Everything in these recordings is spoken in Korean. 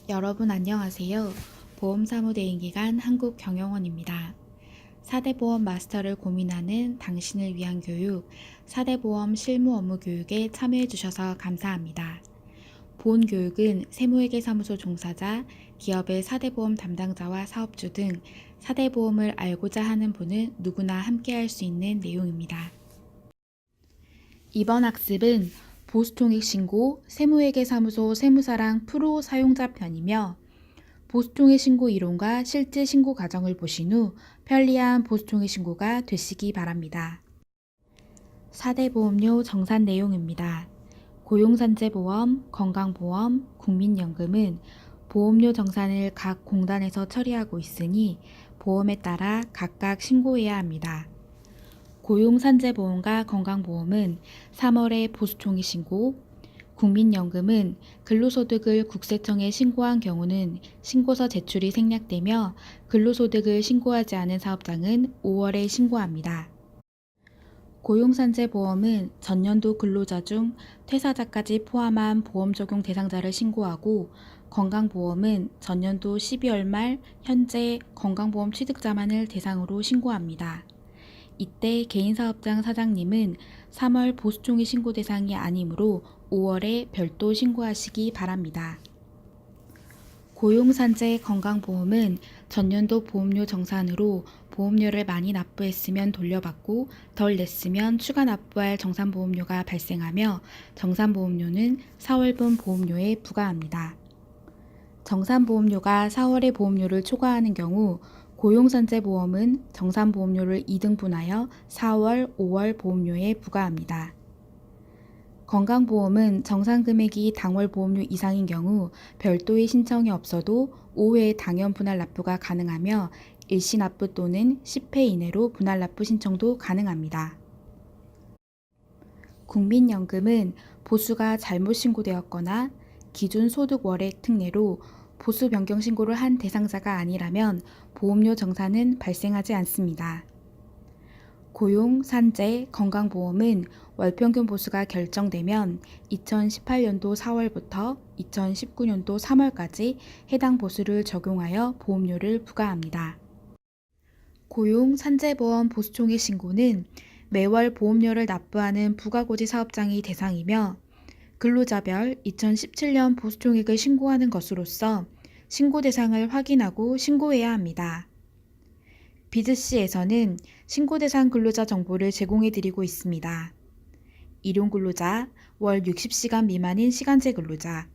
여러분 안녕하세요. 보험사무대행기관 한국경영원입니다. 4대 보험 마스터를 고민하는 당신을 위한 교육, 4대 보험 실무 업무 교육에 참여해 주셔서 감사합니다. 본 교육은 세무회계사무소 종사자, 기업의 4대 보험 담당자와 사업주 등 4대 보험을 알고자 하는 분은 누구나 함께할 수 있는 내용입니다. 이번 학습은 보수통익 신고, 세무회계사무소 세무사랑 프로 사용자 편이며 보수통익 신고 이론과 실제 신고 과정을 보신 후 편리한 보수통익 신고가 되시기 바랍니다. 4대 보험료 정산 내용입니다. 고용산재보험, 건강보험, 국민연금은 보험료 정산을 각 공단에서 처리하고 있으니 보험에 따라 각각 신고해야 합니다. 고용산재보험과 건강보험은 3월에 보수총익 신고, 국민연금은 근로소득을 국세청에 신고한 경우는 신고서 제출이 생략되며 근로소득을 신고하지 않은 사업장은 5월에 신고합니다. 고용산재보험은 전년도 근로자 중 퇴사자까지 포함한 보험 적용 대상자를 신고하고 건강보험은 전년도 12월 말 현재 건강보험 취득자만을 대상으로 신고합니다. 이때 개인사업장 사장님은 3월 보수총익 신고 대상이 아니므로 5월에 별도 신고하시기 바랍니다. 고용산재 건강보험은 전년도 보험료 정산으로 보험료를 많이 납부했으면 돌려받고 덜 냈으면 추가 납부할 정산보험료가 발생하며 정산보험료는 4월분 보험료에 부과합니다. 정산보험료가 4월의 보험료를 초과하는 경우 고용산재보험은 정산보험료를 2등분하여 4월, 5월 보험료에 부과합니다. 건강보험은 정산금액이 당월 보험료 이상인 경우 별도의 신청이 없어도 5회 당연 분할 납부가 가능하며 일시 납부 또는 10회 이내로 분할 납부 신청도 가능합니다. 국민연금은 보수가 잘못 신고되었거나 기준 소득 월액 특례로 보수 변경 신고를 한 대상자가 아니라면 보험료 정산은 발생하지 않습니다. 고용, 산재, 건강보험은 월평균 보수가 결정되면 2018년도 4월부터 2019년도 3월까지 해당 보수를 적용하여 보험료를 부과합니다. 고용, 산재보험 보수총액 신고는 매월 보험료를 납부하는 부가고지 사업장이 대상이며 근로자별 2017년 보수총액을 신고하는 것으로서 신고 대상을 확인하고 신고해야 합니다. 비즈씨에서는 신고 대상 근로자 정보를 제공해 드리고 있습니다. 일용 근로자, 월 60시간 미만인 시간제 근로자,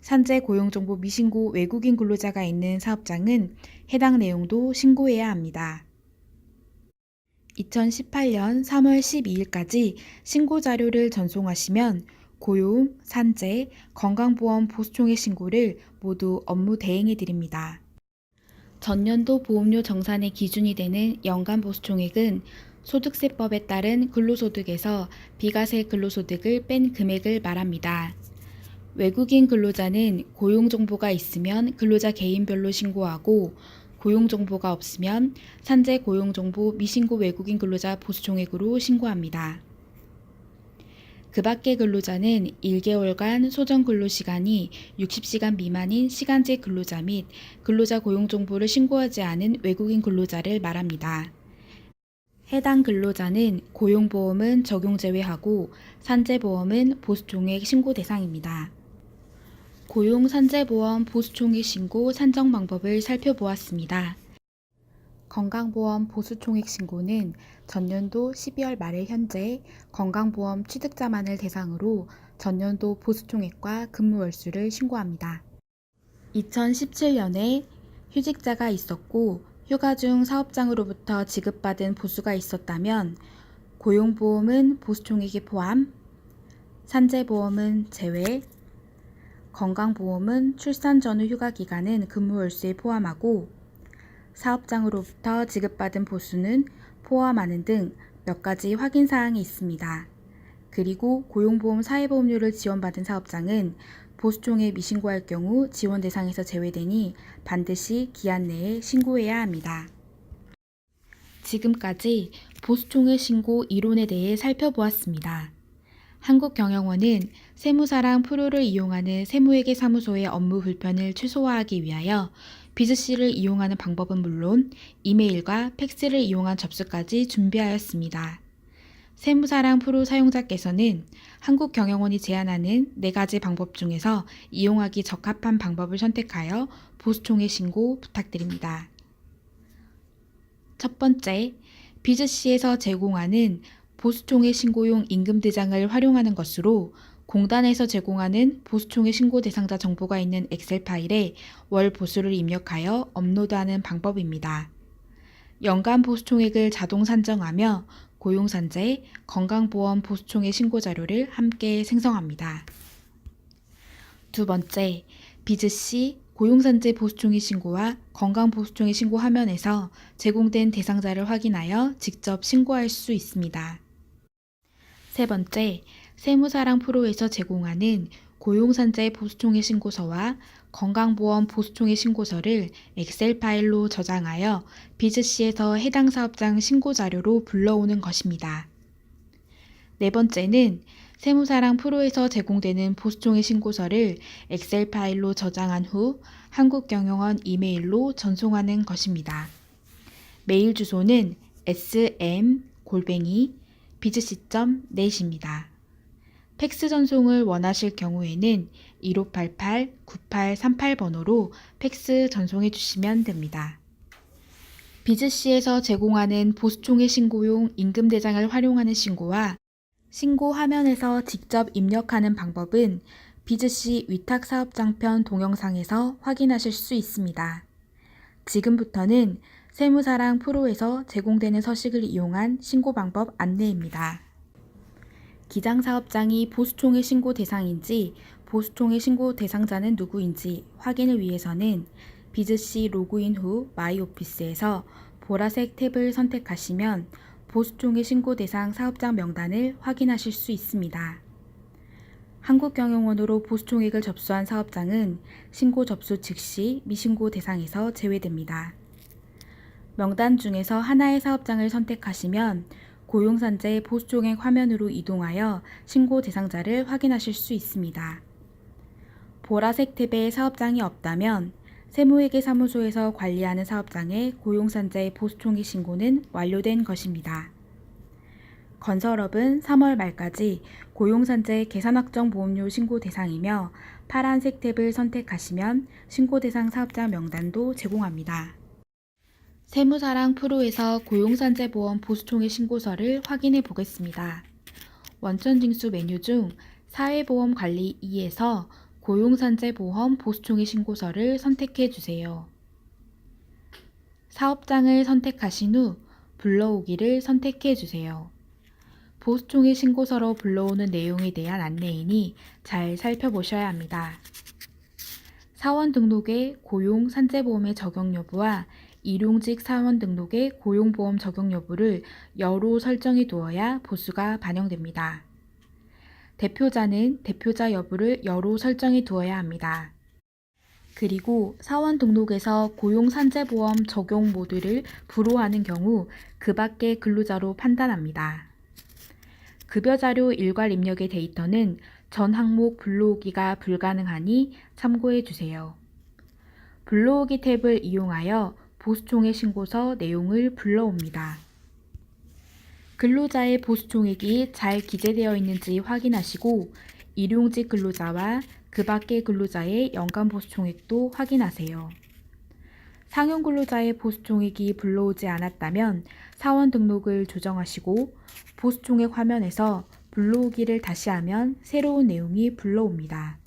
산재 고용정보 미신고 외국인 근로자가 있는 사업장은 해당 내용도 신고해야 합니다. 2018년 3월 12일까지 신고 자료를 전송하시면 고용, 산재, 건강보험 보수총액 신고를 모두 업무 대행해 드립니다. 전년도 보험료 정산의 기준이 되는 연간 보수총액은 소득세법에 따른 근로소득에서 비과세 근로소득을 뺀 금액을 말합니다. 외국인 근로자는 고용정보가 있으면 근로자 개인별로 신고하고 고용정보가 없으면 산재 고용정보 미신고 외국인 근로자 보수총액으로 신고합니다. 그 밖의 근로자는 1개월간 소정 근로시간이 60시간 미만인 시간제 근로자 및 근로자 고용정보를 신고하지 않은 외국인 근로자를 말합니다. 해당 근로자는 고용보험은 적용 제외하고 산재보험은 보수총액 신고 대상입니다. 고용산재보험 보수총액 신고 산정 방법을 살펴보았습니다. 건강보험 보수총액 신고는 전년도 12월 말일 현재 건강보험 취득자만을 대상으로 전년도 보수총액과 근무월수를 신고합니다. 2017년에 휴직자가 있었고 휴가 중 사업장으로부터 지급받은 보수가 있었다면 고용보험은 보수총액에 포함, 산재보험은 제외, 건강보험은 출산 전후 휴가 기간은 근무월수에 포함하고 사업장으로부터 지급받은 보수는 포함하는 등 몇 가지 확인 사항이 있습니다. 그리고 고용보험 사회보험료를 지원받은 사업장은 보수총액 미신고할 경우 지원 대상에서 제외되니 반드시 기한 내에 신고해야 합니다. 지금까지 보수총액 신고 이론에 대해 살펴보았습니다. 한국경영원은 세무사랑 프로를 이용하는 세무회계 사무소의 업무 불편을 최소화하기 위하여 비즈C를 이용하는 방법은 물론 이메일과 팩스를 이용한 접수까지 준비하였습니다. 세무사랑 프로 사용자께서는 한국경영원이 제안하는 4가지 방법 중에서 이용하기 적합한 방법을 선택하여 보수총회 신고 부탁드립니다. 첫 번째, 비즈C에서 제공하는 보수총회 신고용 임금대장을 활용하는 것으로 공단에서 제공하는 보수총회 신고 대상자 정보가 있는 엑셀 파일에 월 보수를 입력하여 업로드하는 방법입니다. 연간 보수총액을 자동 산정하며 고용산재, 건강보험 보수총회 신고 자료를 함께 생성합니다. 두 번째, 비즈C 고용산재 보수총회 신고와 건강보수총회 신고 화면에서 제공된 대상자를 확인하여 직접 신고할 수 있습니다. 세 번째, 세무사랑 프로에서 제공하는 고용산재 보수총회 신고서와 건강보험 보수총회 신고서를 엑셀 파일로 저장하여 비즈C에서 해당 사업장 신고 자료로 불러오는 것입니다. 네 번째는 세무사랑 프로에서 제공되는 보수총회 신고서를 엑셀 파일로 저장한 후 한국경영원 이메일로 전송하는 것입니다. 메일 주소는 sm@bizc.net입니다. 팩스 전송을 원하실 경우에는 1588-9838번호로 팩스 전송해 주시면 됩니다. 비즈C에서 제공하는 보수총회 신고용 임금대장을 활용하는 신고와 신고 화면에서 직접 입력하는 방법은 비즈C 위탁사업장편 동영상에서 확인하실 수 있습니다. 지금부터는 세무사랑 프로에서 제공되는 서식을 이용한 신고 방법 안내입니다. 기장사업장이 보수총회 신고 대상인지 보수총회 신고 대상자는 누구인지 확인을 위해서는 비즈C 로그인 후 마이오피스에서 보라색 탭을 선택하시면 보수총회 신고 대상 사업장 명단을 확인하실 수 있습니다. 한국경영원으로 보수총액을 접수한 사업장은 신고 접수 즉시 미신고 대상에서 제외됩니다. 명단 중에서 하나의 사업장을 선택하시면 고용산재 보수총액 화면으로 이동하여 신고 대상자를 확인하실 수 있습니다. 보라색 탭에 사업장이 없다면 세무회계사무소에서 관리하는 사업장의 고용산재 보수총액 신고는 완료된 것입니다. 건설업은 3월 말까지 고용산재 계산확정보험료 신고 대상이며 파란색 탭을 선택하시면 신고 대상 사업장 명단도 제공합니다. 세무사랑 프로에서 고용산재보험 보수총액 신고서를 확인해 보겠습니다. 원천징수 메뉴 중 사회보험관리 2에서 고용산재보험 보수총액 신고서를 선택해 주세요. 사업장을 선택하신 후 불러오기를 선택해 주세요. 보수총액 신고서로 불러오는 내용에 대한 안내이니 잘 살펴보셔야 합니다. 사원 등록의 고용산재보험의 적용 여부와 일용직 사원 등록의 고용보험 적용 여부를 여로 설정해 두어야 보수가 반영됩니다. 대표자는 대표자 여부를 여로 설정해 두어야 합니다. 그리고 사원 등록에서 고용산재보험 적용 모드를 불호하는 경우 그 밖의 근로자로 판단합니다. 급여자료 일괄 입력의 데이터는 전 항목 불러오기가 불가능하니 참고해 주세요. 불러오기 탭을 이용하여 보수총액 신고서 내용을 불러옵니다. 근로자의 보수총액이 잘 기재되어 있는지 확인하시고 일용직 근로자와 그 밖의 근로자의 연간 보수총액도 확인하세요. 상용 근로자의 보수총액이 불러오지 않았다면 사원 등록을 조정하시고 보수총액 화면에서 불러오기를 다시 하면 새로운 내용이 불러옵니다.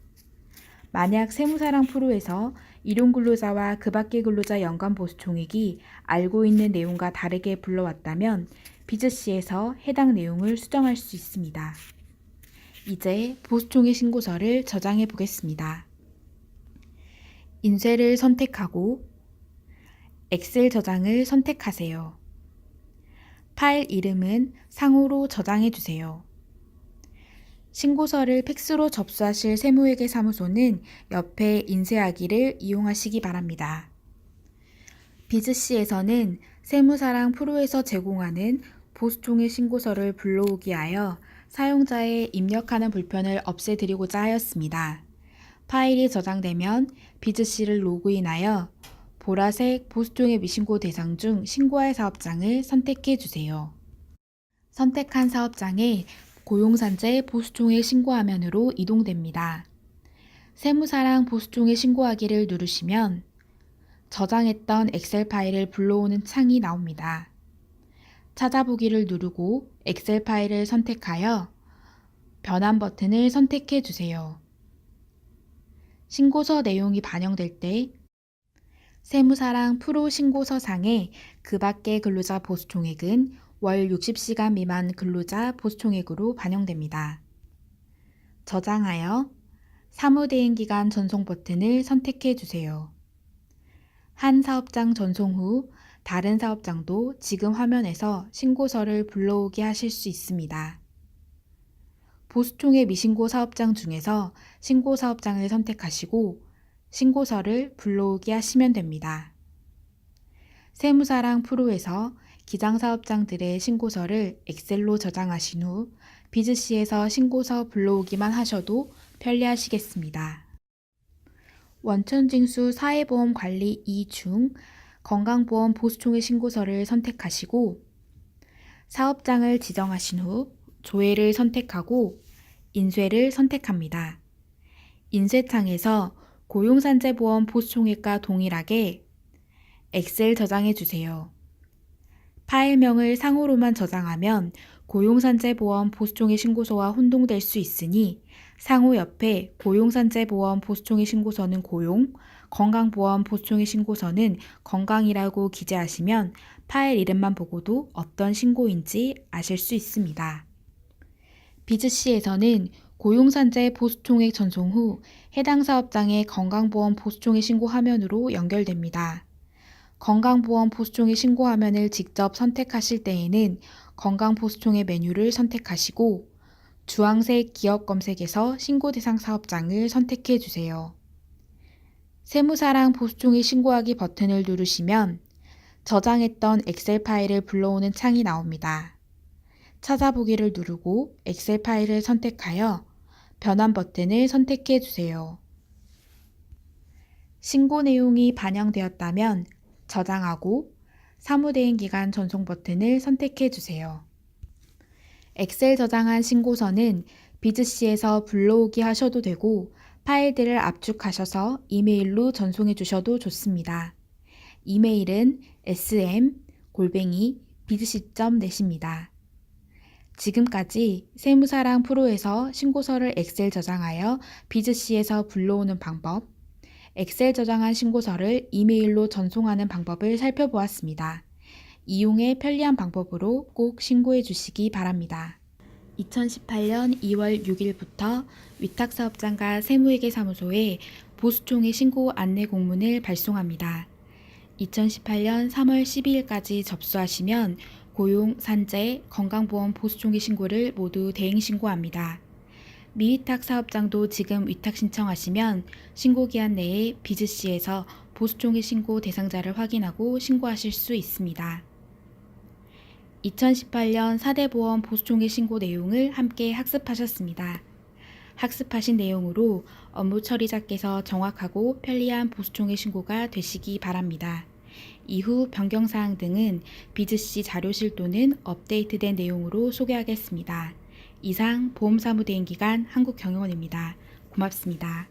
만약 세무사랑 프로에서 일용근로자와 그 밖의 근로자 연간 보수총액이 알고 있는 내용과 다르게 불러왔다면 비즈C에서 해당 내용을 수정할 수 있습니다. 이제 보수총액 신고서를 저장해 보겠습니다. 인쇄를 선택하고 엑셀 저장을 선택하세요. 파일 이름은 상호로 저장해 주세요. 신고서를 팩스로 접수하실 세무회계사무소는 옆에 인쇄하기를 이용하시기 바랍니다. 비즈C에서는 세무사랑 프로에서 제공하는 보수총액 신고서를 불러오기 하여 사용자의 입력하는 불편을 없애드리고자 하였습니다. 파일이 저장되면 비즈C를 로그인하여 보라색 보수통의 미신고 대상 중 신고할 사업장을 선택해 주세요. 선택한 사업장에 고용산재 보수통일 신고 화면으로 이동됩니다. 세무사랑 보수통일 신고하기를 누르시면 저장했던 엑셀 파일을 불러오는 창이 나옵니다. 찾아보기를 누르고 엑셀 파일을 선택하여 변환 버튼을 선택해 주세요. 신고서 내용이 반영될 때 세무사랑 프로 신고서 상에 그 밖의 근로자 보수총액은 월 60시간 미만 근로자 보수총액으로 반영됩니다. 저장하여 사무대행기간 전송 버튼을 선택해 주세요. 한 사업장 전송 후 다른 사업장도 지금 화면에서 신고서를 불러오게 하실 수 있습니다. 보수총액 미신고 사업장 중에서 신고 사업장을 선택하시고 신고서를 불러오게 하시면 됩니다. 세무사랑 프로에서 기장 사업장들의 신고서를 엑셀로 저장하신 후 비즈C에서 신고서 불러오기만 하셔도 편리하시겠습니다. 원천징수 사회보험관리 2 중 건강보험 보수총액 신고서를 선택하시고 사업장을 지정하신 후 조회를 선택하고 인쇄를 선택합니다. 인쇄창에서 고용산재보험 보수총액과 동일하게 엑셀 저장해 주세요. 파일명을 상호로만 저장하면 고용산재보험 보수총액 신고서와 혼동될 수 있으니 상호 옆에 고용산재보험 보수총액 신고서는 고용, 건강보험 보수총액 신고서는 건강이라고 기재하시면 파일 이름만 보고도 어떤 신고인지 아실 수 있습니다. 비즈C에서는 고용산재 보수총액 전송 후 해당 사업장의 건강보험 보수총액 신고 화면으로 연결됩니다. 건강보험 보수총액 신고 화면을 직접 선택하실 때에는 건강보수총액 메뉴를 선택하시고 주황색 기업 검색에서 신고 대상 사업장을 선택해 주세요. 세무사랑 보수총액 신고하기 버튼을 누르시면 저장했던 엑셀 파일을 불러오는 창이 나옵니다. 찾아보기를 누르고 엑셀 파일을 선택하여 변환 버튼을 선택해 주세요. 신고 내용이 반영되었다면 저장하고 사무대행기간 전송 버튼을 선택해 주세요. 엑셀 저장한 신고서는 비즈C에서 불러오기 하셔도 되고 파일들을 압축하셔서 이메일로 전송해 주셔도 좋습니다. 이메일은 sm@bizc.net입니다. 지금까지 세무사랑 프로에서 신고서를 엑셀 저장하여 비즈C에서 불러오는 방법, 엑셀 저장한 신고서를 이메일로 전송하는 방법을 살펴보았습니다. 이용에 편리한 방법으로 꼭 신고해 주시기 바랍니다. 2018년 2월 6일부터 위탁사업장과 세무회계사무소에 보수총액 신고 안내 공문을 발송합니다. 2018년 3월 12일까지 접수하시면 고용, 산재, 건강보험 보수총액 신고를 모두 대행 신고합니다. 미위탁 사업장도 지금 위탁 신청하시면 신고기한 내에 비즈C에서 보수총액 신고 대상자를 확인하고 신고하실 수 있습니다. 2018년 4대 보험 보수총액 신고 내용을 함께 학습하셨습니다. 학습하신 내용으로 업무 처리자께서 정확하고 편리한 보수총액 신고가 되시기 바랍니다. 이후 변경사항 등은 비즈C 자료실 또는 업데이트된 내용으로 소개하겠습니다. 이상 보험사무대행기관 한국경영원입니다. 고맙습니다.